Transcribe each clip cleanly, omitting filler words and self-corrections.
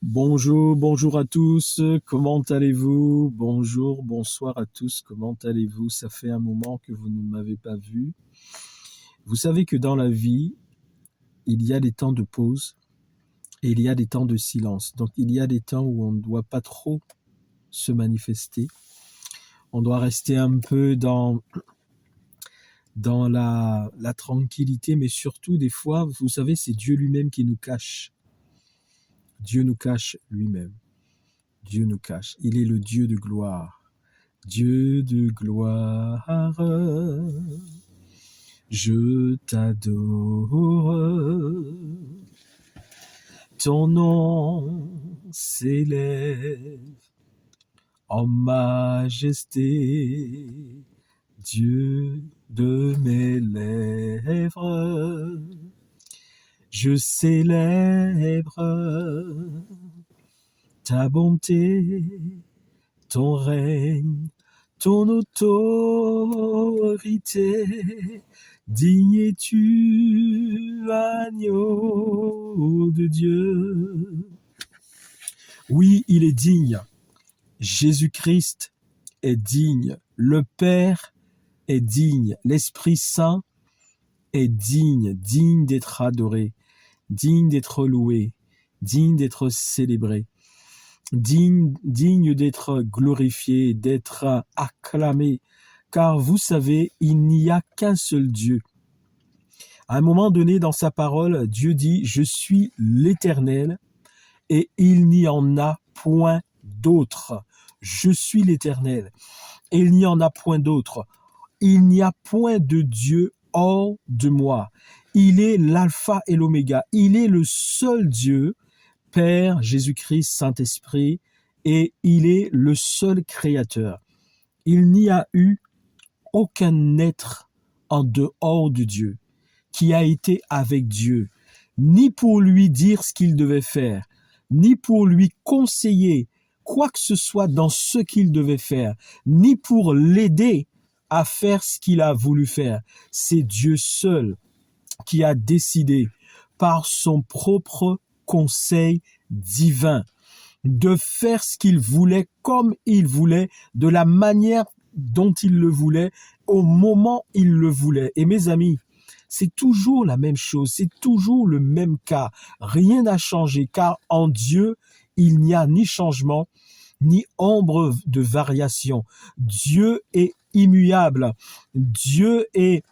Bonjour, bonjour à tous, comment allez-vous? Bonjour, bonsoir à tous, comment allez-vous? Ça fait un moment que vous ne m'avez pas vu. Vous savez que dans la vie, il y a des temps de pause et il y a des temps de silence. Donc il y a des temps où on ne doit pas trop se manifester. On doit rester un peu dans la tranquillité, mais surtout des fois, vous savez, c'est Dieu lui-même qui nous cache. Dieu nous cache lui-même. Dieu nous cache. Il est le Dieu de gloire. Dieu de gloire, je t'adore. Ton nom s'élève en majesté, Dieu de mes lèvres. Je célèbre ta bonté, ton règne, ton autorité, digne es-tu, agneau de Dieu. Oui, il est digne. Jésus-Christ est digne. Le Père est digne. L'Esprit Saint est digne, digne d'être adoré, digne d'être loué, digne d'être célébré. Digne d'être glorifié, d'être acclamé, car vous savez, il n'y a qu'un seul Dieu. À un moment donné dans sa parole, Dieu dit « Je suis l'Éternel et il n'y en a point d'autre. Je suis l'Éternel et il n'y en a point d'autre. Il n'y a point de Dieu hors de moi. Il est l'alpha et l'oméga. Il est le seul Dieu, Père, Jésus-Christ, Saint-Esprit, et il est le seul créateur. Il n'y a eu aucun être en dehors de Dieu qui a été avec Dieu, ni pour lui dire ce qu'il devait faire, ni pour lui conseiller quoi que ce soit dans ce qu'il devait faire, ni pour l'aider à faire ce qu'il a voulu faire. C'est Dieu seul qui a décidé par son propre conseil divin de faire ce qu'il voulait, comme il voulait, de la manière dont il le voulait, au moment où il le voulait. Et mes amis, c'est toujours la même chose, c'est toujours le même cas. Rien n'a changé, car en Dieu, il n'y a ni changement, ni ombre de variation. Dieu est immuable. Dieu est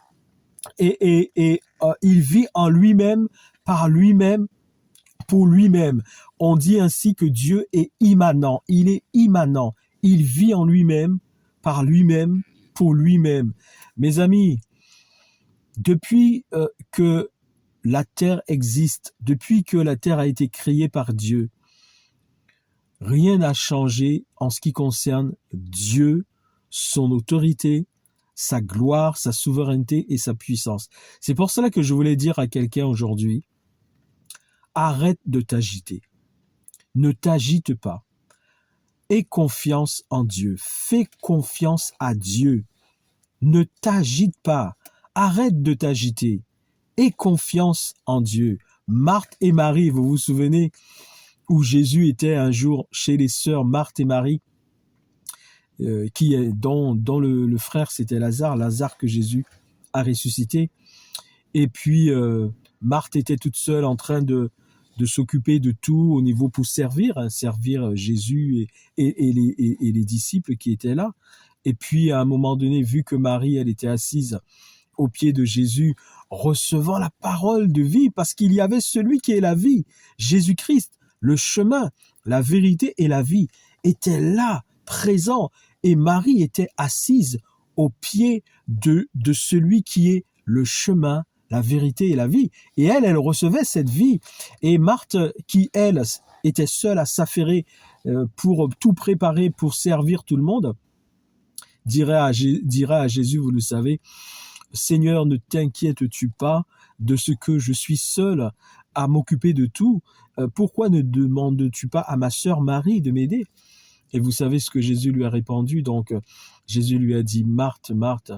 il vit en lui-même, par lui-même, pour lui-même. On dit ainsi que Dieu est immanent. Il est immanent. Il vit en lui-même, par lui-même, pour lui-même. Mes amis, depuis que la terre existe, depuis que la terre a été créée par Dieu, rien n'a changé en ce qui concerne Dieu, son autorité, sa gloire, sa souveraineté et sa puissance. C'est pour cela que je voulais dire à quelqu'un aujourd'hui, arrête de t'agiter. Ne t'agite pas. Aie confiance en Dieu. Fais confiance à Dieu. Ne t'agite pas. Arrête de t'agiter. Aie confiance en Dieu. Marthe et Marie, vous vous souvenez, où Jésus était un jour chez les sœurs Marthe et Marie, dont le frère c'était Lazare que Jésus a ressuscité. Et puis Marthe était toute seule en train de s'occuper de tout au niveau pour servir Jésus et les disciples qui étaient là. Et puis à un moment donné, vu que Marie, elle était assise aux pieds de Jésus, recevant la parole de vie, parce qu'il y avait celui qui est la vie, Jésus-Christ, le chemin, la vérité et la vie, était là, présent. Et Marie était assise aux pieds de celui qui est le chemin, la vérité et la vie. Et elle recevait cette vie. Et Marthe, qui, elle, était seule à s'affairer pour tout préparer, pour servir tout le monde, dira à Jésus, vous le savez, « Seigneur, ne t'inquiètes-tu pas de ce que je suis seule à m'occuper de tout? Pourquoi ne demandes-tu pas à ma sœur Marie de m'aider ?» Et vous savez ce que Jésus lui a répondu. Donc, Jésus lui a dit, « Marthe, Marthe,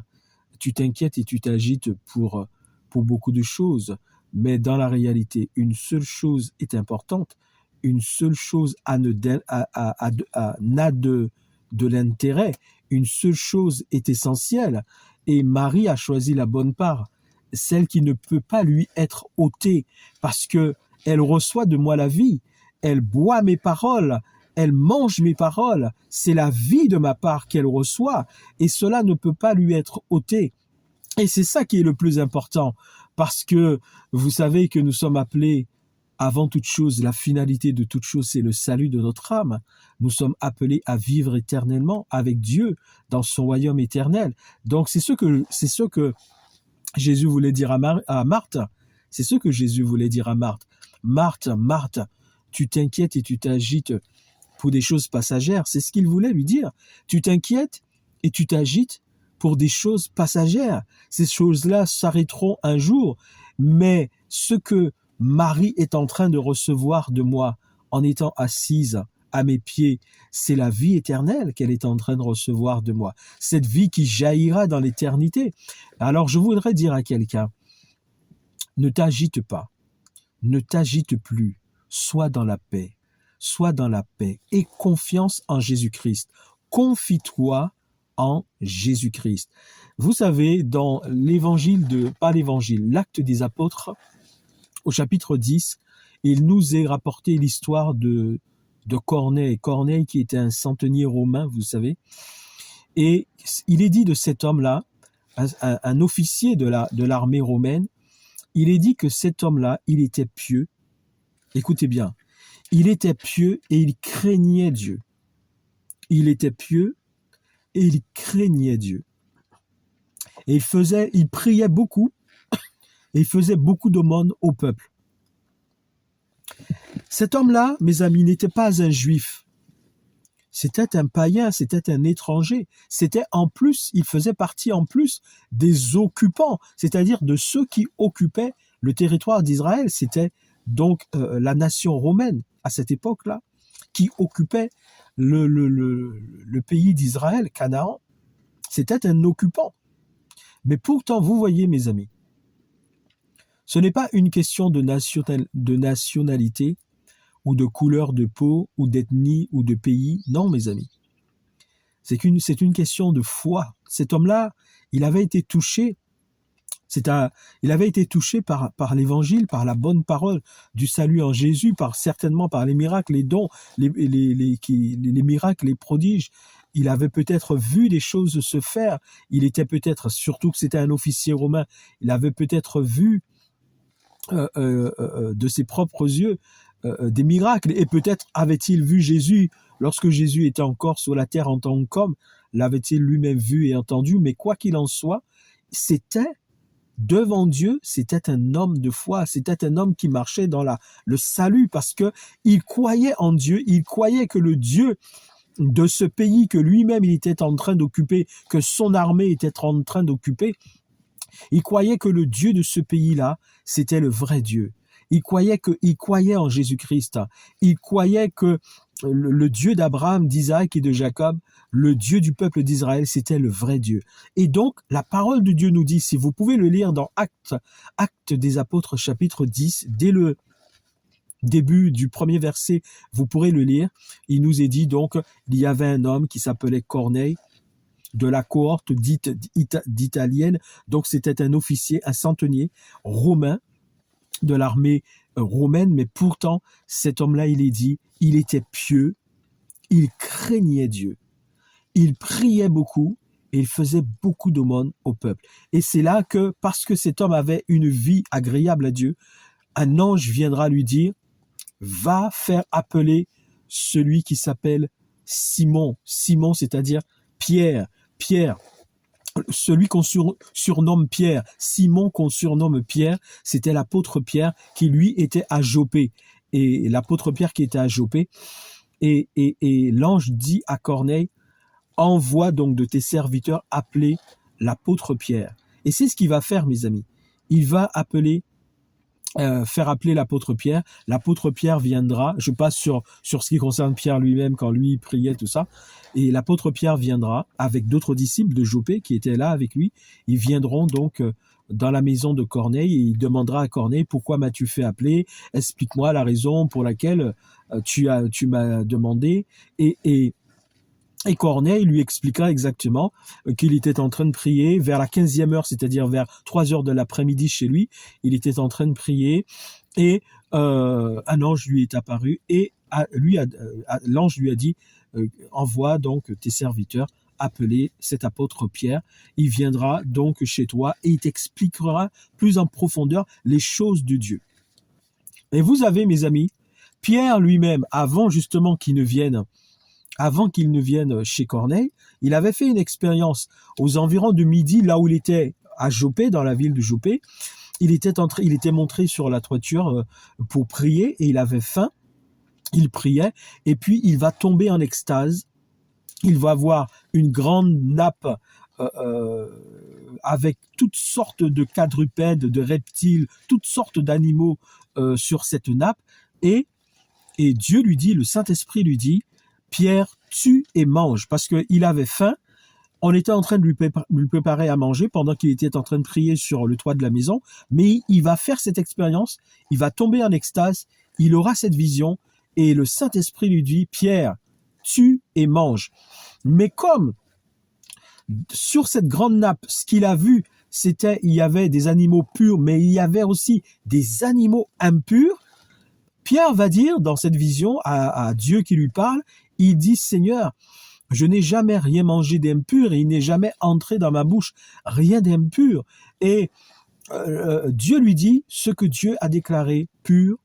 tu t'inquiètes et tu t'agites pour beaucoup de choses, mais dans la réalité, une seule chose est importante, une seule chose n'a de l'intérêt, une seule chose est essentielle, et Marie a choisi la bonne part, celle qui ne peut pas lui être ôtée, parce que elle reçoit de moi la vie, elle boit mes paroles, elle mange mes paroles, c'est la vie de ma part qu'elle reçoit, et cela ne peut pas lui être ôté. Et c'est ça qui est le plus important, parce que vous savez que nous sommes appelés, avant toute chose, la finalité de toute chose, c'est le salut de notre âme. Nous sommes appelés à vivre éternellement avec Dieu dans son royaume éternel. Donc c'est ce que Jésus voulait dire à Marthe. C'est ce que Jésus voulait dire à Marthe. Marthe, Marthe, tu t'inquiètes et tu t'agites pour des choses passagères. C'est ce qu'il voulait lui dire. Tu t'inquiètes et tu t'agites pour des choses passagères. Ces choses-là s'arrêteront un jour, mais ce que Marie est en train de recevoir de moi en étant assise à mes pieds, c'est la vie éternelle qu'elle est en train de recevoir de moi. Cette vie qui jaillira dans l'éternité. Alors je voudrais dire à quelqu'un, ne t'agite pas, ne t'agite plus, sois dans la paix, aie confiance en Jésus-Christ, confie-toi en Jésus-Christ. Vous savez, dans l'Acte des Apôtres, au chapitre 10, il nous est rapporté l'histoire de Corneille. Corneille qui était un centenier romain, vous savez. Et il est dit de cet homme-là, un officier de l'armée romaine, il est dit que cet homme-là, il était pieux. Écoutez bien, il était pieux et il craignait Dieu. Il était pieux et il craignait Dieu. Et il priait beaucoup, et il faisait beaucoup d'aumônes au peuple. Cet homme-là, mes amis, n'était pas un juif. C'était un païen, c'était un étranger. Il faisait partie en plus des occupants, c'est-à-dire de ceux qui occupaient le territoire d'Israël. C'était donc la nation romaine à cette époque-là qui occupait le pays d'Israël, Canaan. C'était un occupant. Mais pourtant, vous voyez, mes amis, ce n'est pas une question de nationalité ou de couleur de peau ou d'ethnie ou de pays. Non, mes amis. C'est une question de foi. Cet homme-là, il avait été touché. Il avait été touché par l'évangile, par la bonne parole du salut en Jésus, certainement par les miracles, les dons, les miracles, les prodiges. Il avait peut-être vu des choses se faire. Il était peut-être, surtout que c'était un officier romain, il avait peut-être vu de ses propres yeux des miracles. Et peut-être avait-il vu Jésus lorsque Jésus était encore sur la terre en tant qu'homme, l'avait-il lui-même vu et entendu. Mais quoi qu'il en soit, devant Dieu, c'était un homme de foi, c'était un homme qui marchait dans le salut parce que il croyait en Dieu, il croyait que le Dieu de ce pays que lui-même il était en train d'occuper, que son armée était en train d'occuper, il croyait que le Dieu de ce pays-là, c'était le vrai Dieu. Il croyait en Jésus-Christ. Il croyait que le Dieu d'Abraham, d'Isaac et de Jacob, le Dieu du peuple d'Israël, c'était le vrai Dieu. Et donc, la parole de Dieu nous dit, si vous pouvez le lire dans Actes des Apôtres, chapitre 10, dès le début du premier verset, vous pourrez le lire. Il nous est dit donc, il y avait un homme qui s'appelait Corneille, de la cohorte dite d'italienne. Donc, c'était un officier, un centenier romain de l'armée romaine, mais pourtant, cet homme-là, il est dit, il était pieux, il craignait Dieu, il priait beaucoup et il faisait beaucoup d'aumônes au peuple. Et c'est là que, parce que cet homme avait une vie agréable à Dieu, un ange viendra lui dire, va faire appeler celui qui s'appelle Simon, c'est-à-dire Pierre, celui qu'on surnomme Pierre, Simon qu'on surnomme Pierre, c'était l'apôtre Pierre qui lui était à Joppé. Et l'apôtre Pierre qui était à Joppé, et l'ange dit à Corneille, envoie donc de tes serviteurs appeler l'apôtre Pierre. Et c'est ce qu'il va faire, mes amis. Il va faire appeler l'apôtre Pierre. L'apôtre Pierre viendra, je passe sur ce qui concerne Pierre lui-même, quand lui priait, tout ça. Et l'apôtre Pierre viendra avec d'autres disciples de Joppé qui étaient là avec lui. Ils viendront donc dans la maison de Corneille et il demandera à Corneille, pourquoi m'as-tu fait appeler? Explique-moi la raison pour laquelle tu m'as demandé. Et Corneille lui expliqua exactement qu'il était en train de prier vers la 15e heure, c'est-à-dire vers 3 heures de l'après-midi chez lui. Il était en train de prier et un ange lui est apparu et l'ange lui a dit envoie donc tes serviteurs appeler cet apôtre Pierre. Il viendra donc chez toi et il t'expliquera plus en profondeur les choses de Dieu. Et vous avez, mes amis, Pierre lui-même, avant qu'il ne vienne chez Corneille, il avait fait une expérience aux environs de midi, là où il était à Joppé, dans la ville de Joppé. Il était montré sur la toiture pour prier et il avait faim. Il priait et puis il va tomber en extase. Il va voir une grande nappe avec toutes sortes de quadrupèdes, de reptiles, toutes sortes d'animaux sur cette nappe. Et Dieu lui dit, le Saint-Esprit lui dit, Pierre, tue et mange, parce qu'il avait faim. On était en train de lui préparer à manger pendant qu'il était en train de prier sur le toit de la maison, mais il va faire cette expérience, il va tomber en extase, il aura cette vision, et le Saint-Esprit lui dit, Pierre, tue et mange. Mais comme sur cette grande nappe, ce qu'il a vu, il y avait des animaux purs, mais il y avait aussi des animaux impurs, Pierre va dire dans cette vision à Dieu qui lui parle, il dit, Seigneur, je n'ai jamais rien mangé d'impur et il n'est jamais entré dans ma bouche rien d'impur. Et Dieu lui dit, ce que Dieu a déclaré pur,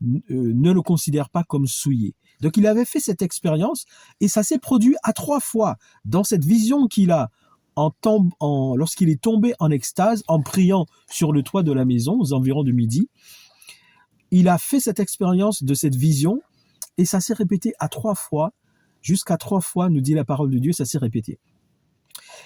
ne le considère pas comme souillé. Donc il avait fait cette expérience et ça s'est produit à 3 fois dans cette vision qu'il a lorsqu'il est tombé en extase en priant sur le toit de la maison aux environs de midi. Il a fait cette expérience de cette vision et ça s'est répété à 3 fois, jusqu'à 3 fois, nous dit la parole de Dieu, ça s'est répété.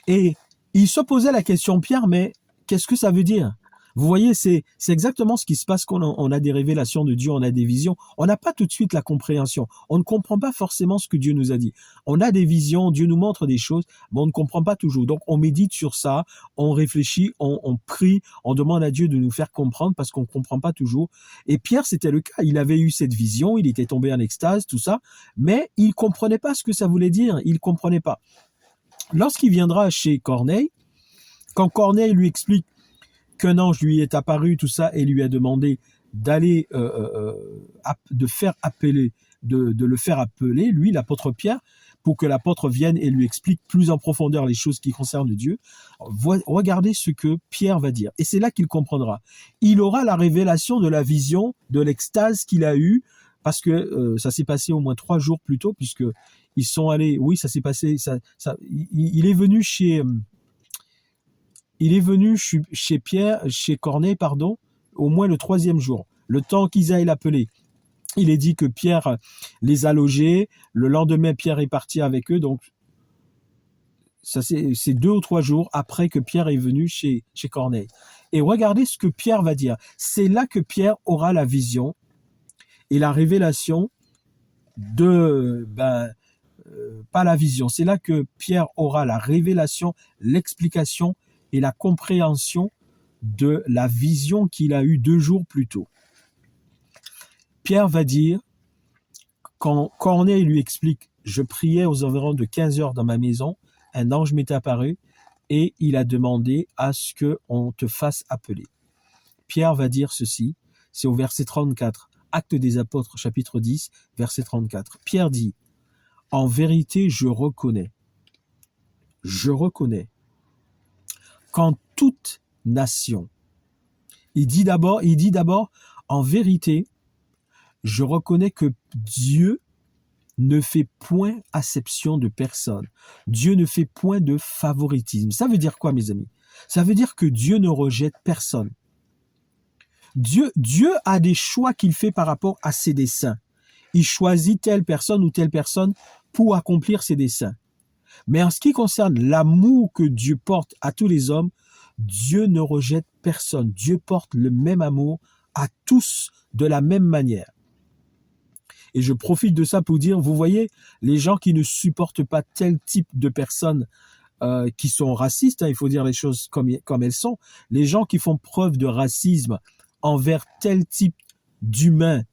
Et il se posait la question, Pierre, mais qu'est-ce que ça veut dire? Vous voyez, c'est exactement ce qui se passe quand on a des révélations de Dieu, on a des visions. On n'a pas tout de suite la compréhension. On ne comprend pas forcément ce que Dieu nous a dit. On a des visions, Dieu nous montre des choses, mais on ne comprend pas toujours. Donc, on médite sur ça, on réfléchit, on prie, on demande à Dieu de nous faire comprendre parce qu'on ne comprend pas toujours. Et Pierre, c'était le cas. Il avait eu cette vision, il était tombé en extase, tout ça, mais il ne comprenait pas ce que ça voulait dire. Il ne comprenait pas. Lorsqu'il viendra chez Corneille, quand Corneille lui explique qu'un ange lui est apparu, tout ça, et lui a demandé d'aller de le faire appeler, lui, l'apôtre Pierre, pour que l'apôtre vienne et lui explique plus en profondeur les choses qui concernent Dieu. Regardez ce que Pierre va dire. Et c'est là qu'il comprendra. Il aura la révélation de la vision, de l'extase qu'il a eue, parce que ça s'est passé au moins 3 jours plus tôt, puisque ils sont allés, oui, ça s'est passé, il est venu chez Corneille, au moins le 3e jour, le temps qu'ils aillent l'appeler. Il est dit que Pierre les a logés, le lendemain Pierre est parti avec eux, donc ça c'est 2 ou 3 jours après que Pierre est venu chez Corneille. Et regardez ce que Pierre va dire. C'est là que Pierre aura la vision et la révélation pas la vision, c'est là que Pierre aura la révélation, l'explication et la compréhension de la vision qu'il a eue 2 jours plus tôt. Pierre va dire, quand Corneille lui explique, je priais aux environs de 15 heures dans ma maison, un ange m'est apparu et il a demandé à ce qu'on te fasse appeler. Pierre va dire ceci, c'est au verset 34, Actes des Apôtres, chapitre 10, verset 34. Pierre dit, en vérité, je reconnais qu'en toute nation, il dit d'abord, en vérité, je reconnais que Dieu ne fait point acception de personne. Dieu ne fait point de favoritisme. Ça veut dire quoi, mes amis? Ça veut dire que Dieu ne rejette personne. Dieu a des choix qu'il fait par rapport à ses desseins. Il choisit telle personne ou telle personne pour accomplir ses desseins. Mais en ce qui concerne l'amour que Dieu porte à tous les hommes, Dieu ne rejette personne. Dieu porte le même amour à tous de la même manière. Et je profite de ça pour dire, vous voyez, les gens qui ne supportent pas tel type de personnes qui sont racistes, il faut dire les choses comme elles sont, les gens qui font preuve de racisme envers tel type d'humains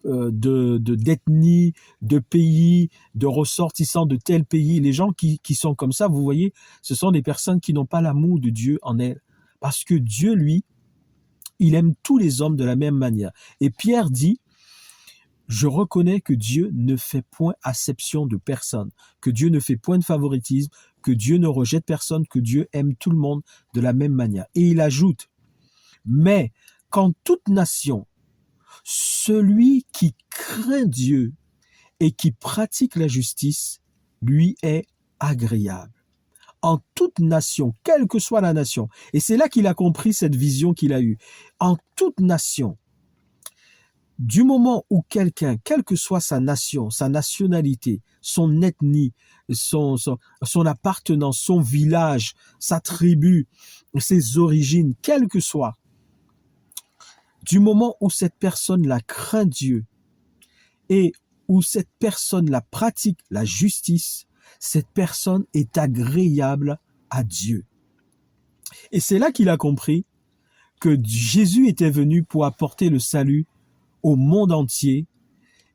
d'ethnie, de pays, de ressortissants de tel pays. Les gens qui sont comme ça, vous voyez, ce sont des personnes qui n'ont pas l'amour de Dieu en elles. Parce que Dieu, lui, il aime tous les hommes de la même manière. Et Pierre dit, je reconnais que Dieu ne fait point acception de personne, que Dieu ne fait point de favoritisme, que Dieu ne rejette personne, que Dieu aime tout le monde de la même manière. Et il ajoute, mais qu'en toute nation, celui qui craint Dieu et qui pratique la justice, lui est agréable. En toute nation, quelle que soit la nation. Et c'est là qu'il a compris cette vision qu'il a eue. En toute nation, du moment où quelqu'un, quelle que soit sa nation, sa nationalité, son ethnie, son appartenance, son village, sa tribu, ses origines, quelle que soit, du moment où cette personne-là craint Dieu et où cette personne-là pratique la justice, cette personne est agréable à Dieu. Et c'est là qu'il a compris que Jésus était venu pour apporter le salut au monde entier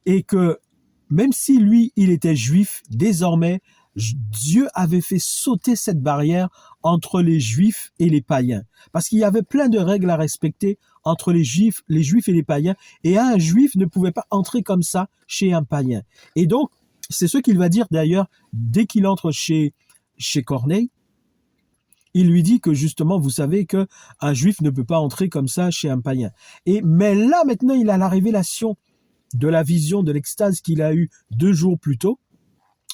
et que même si lui, il était juif, désormais, Dieu avait fait sauter cette barrière entre les juifs et les païens. Parce qu'il y avait plein de règles à respecter entre les juifs et les païens. Et un juif ne pouvait pas entrer comme ça chez un païen. Et donc, c'est ce qu'il va dire d'ailleurs dès qu'il entre chez Corneille. Il lui dit que justement, vous savez que un juif ne peut pas entrer comme ça chez un païen. Mais là, maintenant, il a la révélation de la vision, de l'extase qu'il a eue 2 jours plus tôt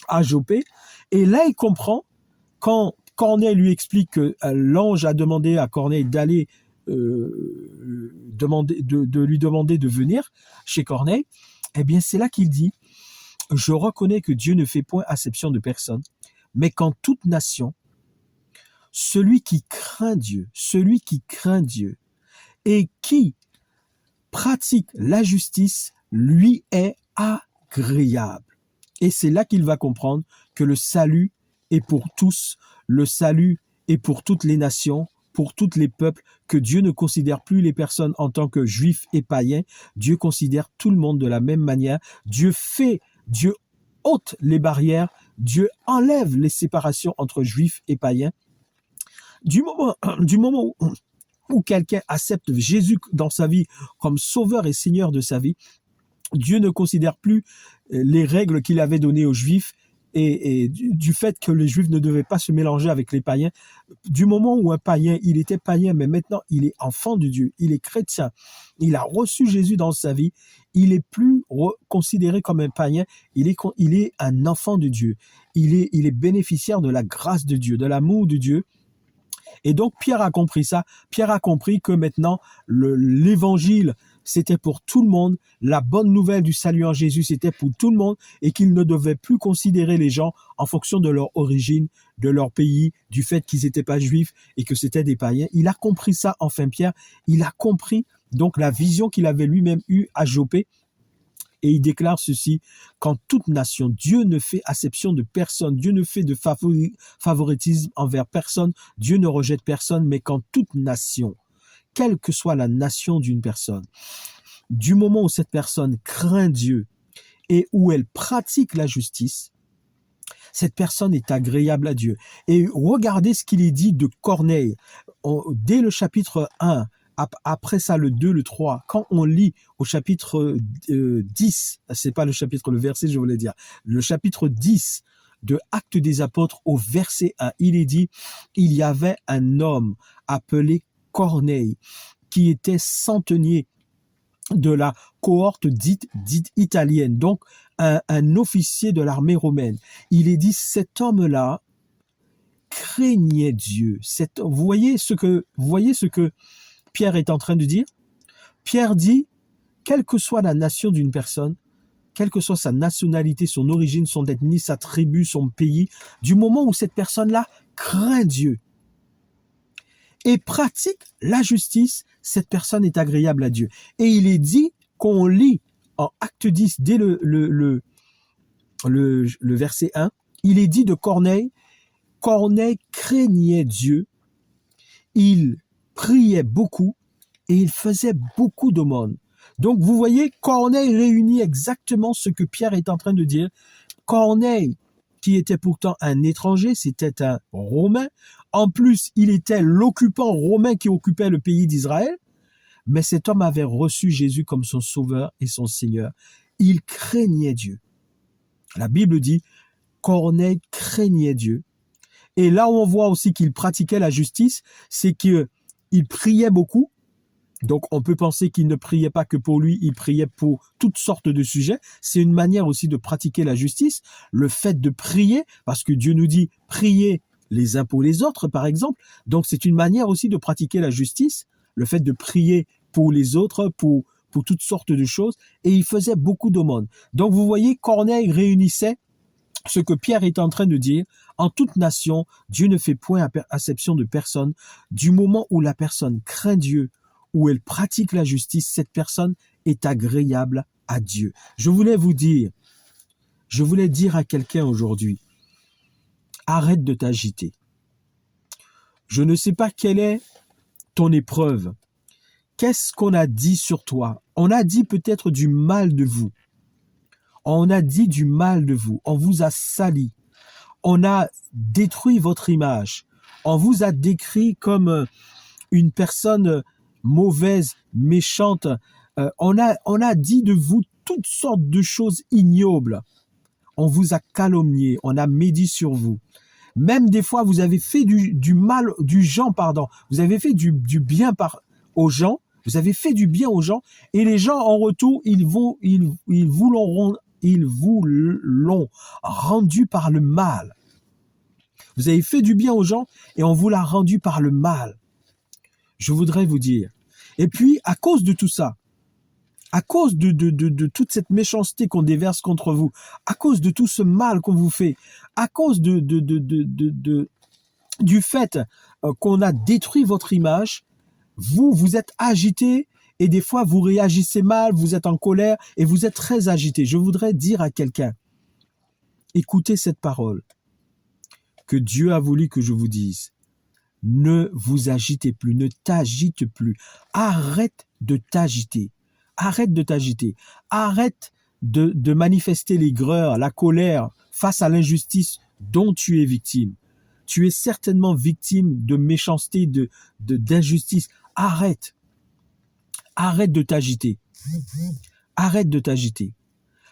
à Jopé. Et là, il comprend quand Corneille lui explique que l'ange a demandé à Corneille d'aller lui demander de venir chez Corneille. Eh bien, c'est là qu'il dit, je reconnais que Dieu ne fait point acception de personne, mais qu'en toute nation, celui qui craint Dieu et qui pratique la justice, lui est agréable. Et c'est là qu'il va comprendre que le salut est pour tous, le salut est pour toutes les nations, pour tous les peuples, que Dieu ne considère plus les personnes en tant que juifs et païens. Dieu considère tout le monde de la même manière. Dieu ôte les barrières, Dieu enlève les séparations entre juifs et païens. Du moment où quelqu'un accepte Jésus dans sa vie comme sauveur et seigneur de sa vie, Dieu ne considère plus les règles qu'il avait données aux Juifs et du fait que les Juifs ne devaient pas se mélanger avec les païens. Du moment où un païen, il était païen, mais maintenant il est enfant de Dieu, il est chrétien, il a reçu Jésus dans sa vie, il est plus considéré comme un païen, il est un enfant de Dieu, il est bénéficiaire de la grâce de Dieu, de l'amour de Dieu. Et donc Pierre a compris ça. Pierre a compris que maintenant l'évangile c'était pour tout le monde, la bonne nouvelle du salut en Jésus c'était pour tout le monde et qu'il ne devait plus considérer les gens en fonction de leur origine, de leur pays, du fait qu'ils n'étaient pas juifs et que c'était des païens. Il a compris ça enfin Pierre, il a compris donc la vision qu'il avait lui-même eue à Jopé. Et il déclare ceci, qu'en toute nation, Dieu ne fait acception de personne, Dieu ne fait de favoritisme envers personne, Dieu ne rejette personne, mais qu'en toute nation, quelle que soit la nation d'une personne, du moment où cette personne craint Dieu et où elle pratique la justice, cette personne est agréable à Dieu. Et regardez ce qu'il est dit de Corneille, dès le chapitre 1, après ça, le 2, le 3, quand on lit au chapitre 10, c'est pas le verset, je voulais dire, le chapitre 10 de Actes des Apôtres au verset 1, il est dit, il y avait un homme appelé Corneille, qui était centenier de la cohorte dite italienne, donc un officier de l'armée romaine. Il est dit, cet homme-là craignait Dieu. Vous voyez ce que Pierre est en train de dire? Pierre dit, quelle que soit la nation d'une personne, quelle que soit sa nationalité, son origine, son ethnie, sa tribu, son pays, du moment où cette personne-là craint Dieu et pratique la justice, cette personne est agréable à Dieu. Et il est dit qu'on lit en Acte 10, dès le verset 1, il est dit de Corneille craignait Dieu, il priait beaucoup et il faisait beaucoup d'aumônes. Donc vous voyez, Corneille réunit exactement ce que Pierre est en train de dire. Corneille, qui était pourtant un étranger, c'était un Romain. En plus, il était l'occupant romain qui occupait le pays d'Israël. Mais cet homme avait reçu Jésus comme son sauveur et son Seigneur. Il craignait Dieu. La Bible dit, Corneille craignait Dieu. Et là où on voit aussi qu'il pratiquait la justice, c'est qu'il priait beaucoup. Donc on peut penser qu'il ne priait pas que pour lui, il priait pour toutes sortes de sujets. C'est une manière aussi de pratiquer la justice. Le fait de prier, parce que Dieu nous dit, priez les uns pour les autres, par exemple. Donc c'est une manière aussi de pratiquer la justice. Le fait de prier pour les autres, pour toutes sortes de choses. Et il faisait beaucoup d'aumônes. Donc vous voyez, Corneille réunissait ce que Pierre est en train de dire. En toute nation, Dieu ne fait point acception de personne. Du moment où la personne craint Dieu, où elle pratique la justice, cette personne est agréable à Dieu. Je voulais dire à quelqu'un aujourd'hui, arrête de t'agiter. Je ne sais pas quelle est ton épreuve. Qu'est-ce qu'on a dit sur toi? On a dit peut-être du mal de vous. On a dit du mal de vous. On vous a sali. On a détruit votre image. On vous a décrit comme une personne mauvaise, méchante. On a dit de vous toutes sortes de choses ignobles. On vous a calomnié. On a médit sur vous. Même des fois, vous avez fait du mal, Vous avez fait du bien aux gens. Vous avez fait du bien aux gens. Et les gens, en retour, ils vous l'ont rendu par le mal. Vous avez fait du bien aux gens et on vous l'a rendu par le mal. Je voudrais vous dire. Et puis, à cause de tout ça, à cause de toute cette méchanceté qu'on déverse contre vous, à cause de tout ce mal qu'on vous fait, à cause du fait qu'on a détruit votre image, vous êtes agité et des fois vous réagissez mal, vous êtes en colère et vous êtes très agité. Je voudrais dire à quelqu'un, écoutez cette parole que Dieu a voulu que je vous dise. Ne vous agitez plus, ne t'agite plus. Arrête de t'agiter. Arrête de t'agiter. Arrête de manifester l'aigreur, la colère face à l'injustice dont tu es victime. Tu es certainement victime de méchanceté, d'injustice. Arrête. Arrête de t'agiter. Arrête de t'agiter.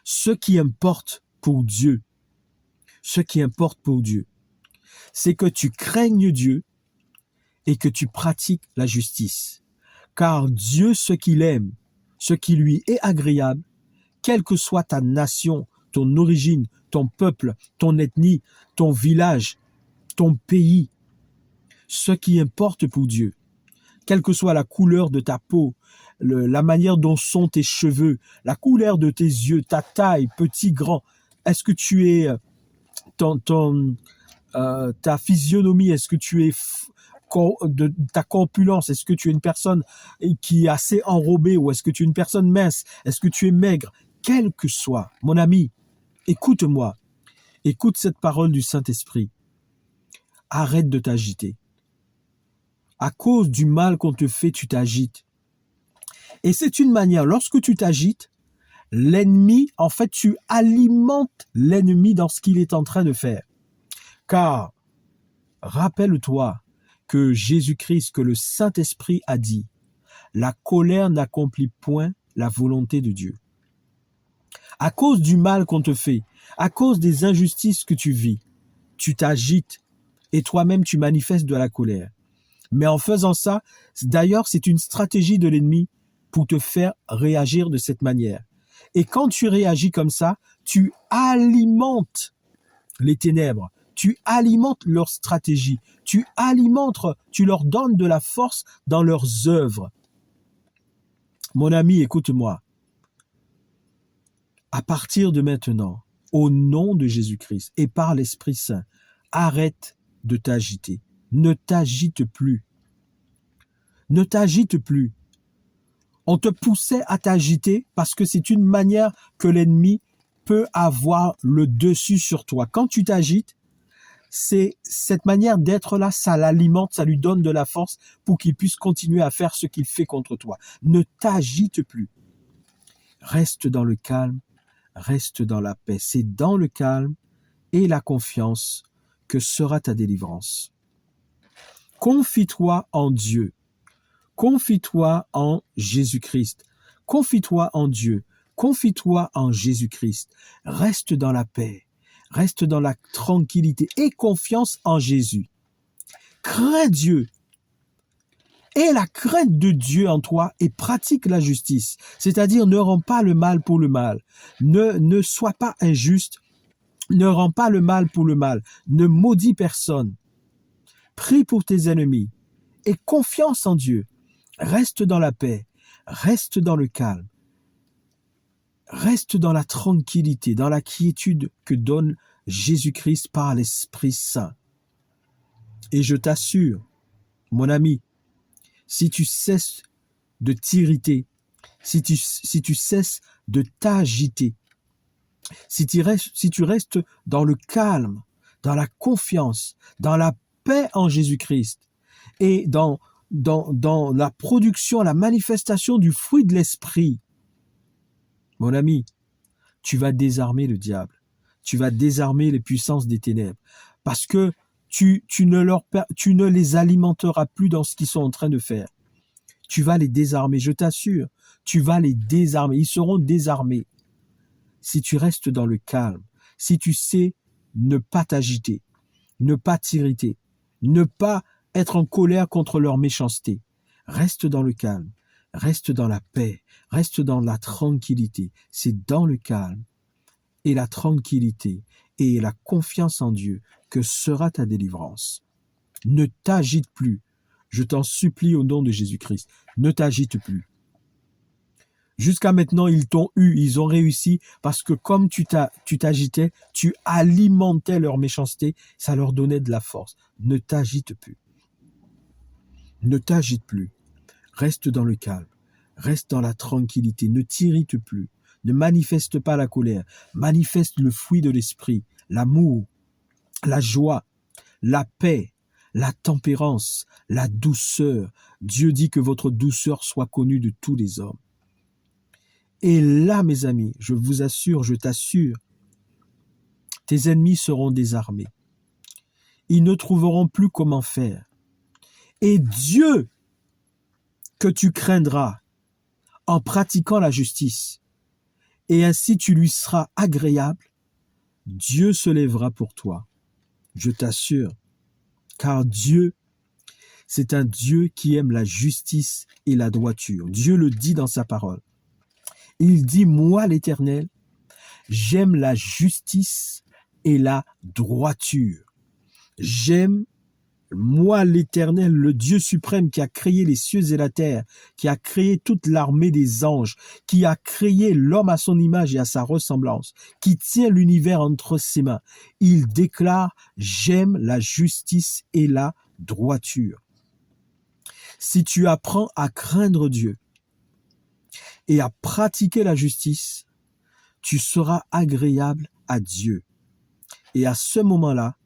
Ce qui importe pour Dieu, c'est que tu craignes Dieu et que tu pratiques la justice. Car Dieu, ce qu'il aime, ce qui lui est agréable, quelle que soit ta nation, ton origine, ton peuple, ton ethnie, ton village, ton pays, ce qui importe pour Dieu, quelle que soit la couleur de ta peau, la manière dont sont tes cheveux, la couleur de tes yeux, ta taille, petit, grand, est-ce que tu es ta physionomie, est-ce que tu es de ta corpulence, est-ce que tu es une personne qui est assez enrobée ou est-ce que tu es une personne mince, est-ce que tu es maigre, quel que soit, mon ami, écoute-moi, écoute cette parole du Saint-Esprit, arrête de t'agiter. À cause du mal qu'on te fait, tu t'agites. Et c'est une manière, lorsque tu t'agites, l'ennemi, en fait, tu alimentes l'ennemi dans ce qu'il est en train de faire. Car, rappelle-toi que Jésus-Christ, que le Saint-Esprit a dit, la colère n'accomplit point la volonté de Dieu. À cause du mal qu'on te fait, à cause des injustices que tu vis, tu t'agites et toi-même tu manifestes de la colère. Mais en faisant ça, d'ailleurs, c'est une stratégie de l'ennemi pour te faire réagir de cette manière. Et quand tu réagis comme ça, tu alimentes les ténèbres, tu alimentes leur stratégie, tu leur donnes de la force dans leurs œuvres. Mon ami, écoute-moi. À partir de maintenant, au nom de Jésus-Christ et par l'Esprit Saint, arrête de t'agiter. Ne t'agite plus. Ne t'agite plus. On te poussait à t'agiter parce que c'est une manière que l'ennemi peut avoir le dessus sur toi. Quand tu t'agites, c'est cette manière d'être là, ça l'alimente, ça lui donne de la force pour qu'il puisse continuer à faire ce qu'il fait contre toi. Ne t'agite plus. Reste dans le calme, reste dans la paix. C'est dans le calme et la confiance que sera ta délivrance. Confie-toi en Dieu. Confie-toi en Jésus-Christ. Confie-toi en Dieu. Confie-toi en Jésus-Christ. Reste dans la paix. Reste dans la tranquillité et confiance en Jésus. Crains Dieu. Aie la crainte de Dieu en toi et pratique la justice. C'est-à-dire, ne rends pas le mal pour le mal. Ne sois pas injuste. Ne rends pas le mal pour le mal. Ne maudis personne. Prie pour tes ennemis. Aie confiance en Dieu. Reste dans la paix. Reste dans le calme. Reste dans la tranquillité, dans la quiétude que donne Jésus-Christ par l'Esprit Saint. Et je t'assure, mon ami, si tu cesses de t'irriter, si tu cesses de t'agiter, si tu restes dans le calme, dans la confiance, dans la paix en Jésus-Christ et dans la production, la manifestation du fruit de l'Esprit, mon ami, tu vas désarmer le diable. Tu vas désarmer les puissances des ténèbres. Parce que tu ne les alimenteras plus dans ce qu'ils sont en train de faire. Tu vas les désarmer, je t'assure. Tu vas les désarmer. Ils seront désarmés. Si tu restes dans le calme, si tu sais ne pas t'agiter, ne pas t'irriter, ne pas être en colère contre leur méchanceté, reste dans le calme. Reste dans la paix, reste dans la tranquillité. C'est dans le calme et la tranquillité et la confiance en Dieu que sera ta délivrance. Ne t'agite plus. Je t'en supplie au nom de Jésus-Christ. Ne t'agite plus. Jusqu'à maintenant, ils t'ont eu, ils ont réussi parce que comme tu t'agitais, tu alimentais leur méchanceté, ça leur donnait de la force. Ne t'agite plus. Ne t'agite plus. Reste dans le calme, reste dans la tranquillité, ne t'irrite plus, ne manifeste pas la colère, manifeste le fruit de l'esprit, l'amour, la joie, la paix, la tempérance, la douceur. Dieu dit que votre douceur soit connue de tous les hommes. Et là, mes amis, je vous assure, je t'assure, tes ennemis seront désarmés. Ils ne trouveront plus comment faire. Et Dieu, que tu craindras en pratiquant la justice, et ainsi tu lui seras agréable, Dieu se lèvera pour toi. Je t'assure, car Dieu, c'est un Dieu qui aime la justice et la droiture. Dieu le dit dans sa parole. Il dit, moi l'Éternel, j'aime la justice et la droiture. J'aime moi, l'Éternel, le Dieu suprême qui a créé les cieux et la terre, qui a créé toute l'armée des anges, qui a créé l'homme à son image et à sa ressemblance, qui tient l'univers entre ses mains. Il déclare, j'aime la justice et la droiture. Si tu apprends à craindre Dieu et à pratiquer la justice, tu seras agréable à Dieu. Et à ce moment-là,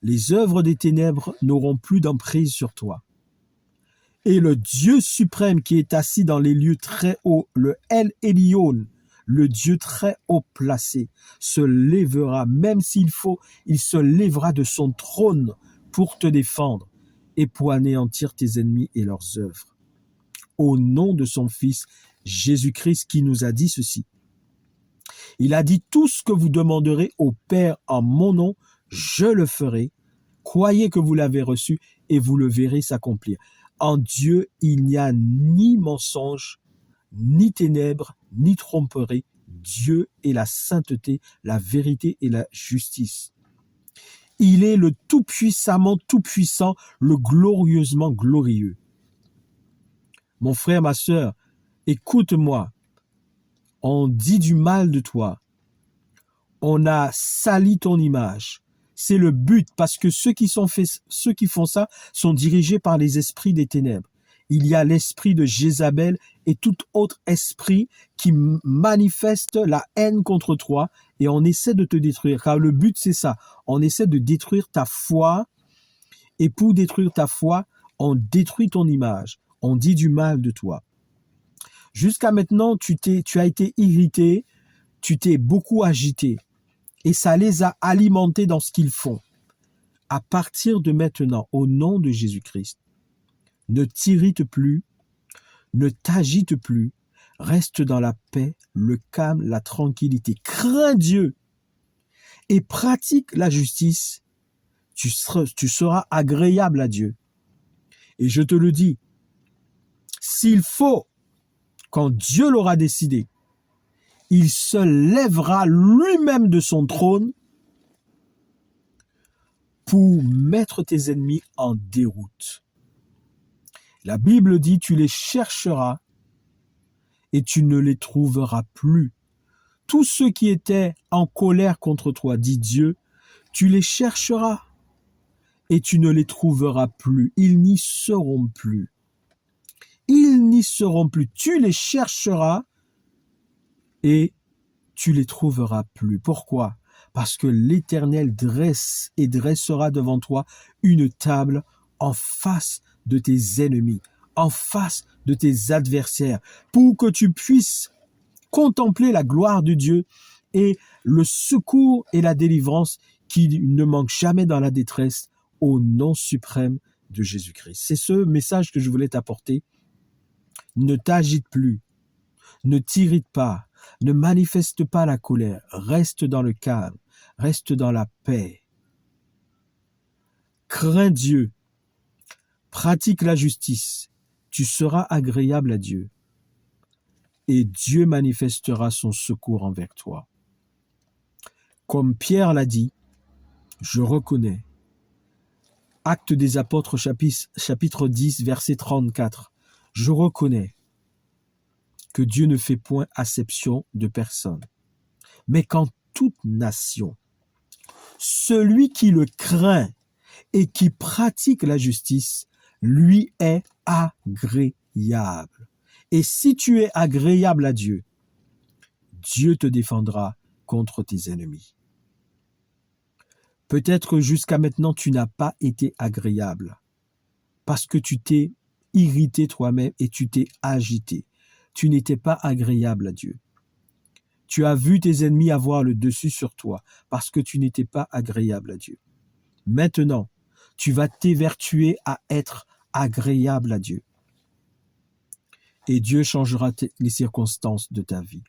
les œuvres des ténèbres n'auront plus d'emprise sur toi. Et le Dieu suprême qui est assis dans les lieux très hauts, le El Elyon, le Dieu très haut placé, se lèvera, même s'il faut, il se lèvera de son trône pour te défendre et pour anéantir tes ennemis et leurs œuvres. Au nom de son Fils, Jésus-Christ, qui nous a dit ceci. Il a dit, tout ce que vous demanderez au Père en mon nom, je le ferai. Croyez que vous l'avez reçu et vous le verrez s'accomplir. En Dieu, il n'y a ni mensonge, ni ténèbres, ni tromperie. Dieu est la sainteté, la vérité et la justice. Il est le tout-puissamment tout-puissant, le glorieusement glorieux. Mon frère, ma sœur, écoute-moi. On dit du mal de toi. On a sali ton image. C'est le but, parce que ceux qui font ça sont dirigés par les esprits des ténèbres. Il y a l'esprit de Jézabel et tout autre esprit qui manifeste la haine contre toi et on essaie de te détruire. Car le but, c'est ça. On essaie de détruire ta foi et pour détruire ta foi, on détruit ton image. On dit du mal de toi. Jusqu'à maintenant, tu as été irrité, tu t'es beaucoup agité et ça les a alimentés dans ce qu'ils font. À partir de maintenant, au nom de Jésus-Christ, ne t'irrite plus, ne t'agite plus, reste dans la paix, le calme, la tranquillité. Crains Dieu et pratique la justice. Tu seras agréable à Dieu. Et je te le dis, s'il faut, quand Dieu l'aura décidé, il se lèvera lui-même de son trône pour mettre tes ennemis en déroute. La Bible dit, tu les chercheras et tu ne les trouveras plus. Tous ceux qui étaient en colère contre toi, dit Dieu, tu les chercheras et tu ne les trouveras plus. Ils n'y seront plus. Ils n'y seront plus. Tu les chercheras et tu les trouveras plus. Pourquoi? Parce que l'Éternel dresse et dressera devant toi une table en face de tes ennemis, en face de tes adversaires, pour que tu puisses contempler la gloire de Dieu et le secours et la délivrance qui ne manquent jamais dans la détresse au nom suprême de Jésus-Christ. C'est ce message que je voulais t'apporter. Ne t'agite plus, ne t'irrite pas, ne manifeste pas la colère, reste dans le calme, reste dans la paix. Crains Dieu, pratique la justice, tu seras agréable à Dieu et Dieu manifestera son secours envers toi. Comme Pierre l'a dit, je reconnais. Actes des Apôtres, chapitre 10, verset 34. Je reconnais que Dieu ne fait point acception de personne, mais qu'en toute nation, celui qui le craint et qui pratique la justice, lui est agréable. Et si tu es agréable à Dieu, Dieu te défendra contre tes ennemis. Peut-être que jusqu'à maintenant, tu n'as pas été agréable parce que tu t'es irrité toi-même et tu t'es agité. Tu n'étais pas agréable à Dieu. Tu as vu tes ennemis avoir le dessus sur toi parce que tu n'étais pas agréable à Dieu. Maintenant, tu vas t'évertuer à être agréable à Dieu. Et Dieu changera les circonstances de ta vie.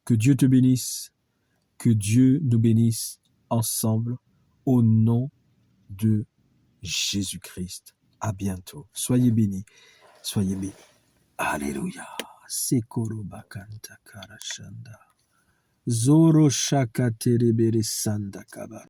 Que Dieu te bénisse, que Dieu nous bénisse ensemble au nom de Jésus-Christ. À bientôt. Soyez bénis. Soyez bénis. Alléluia. Sekoro bakanta karashanda. Zoro shaka terebere sanda kabara.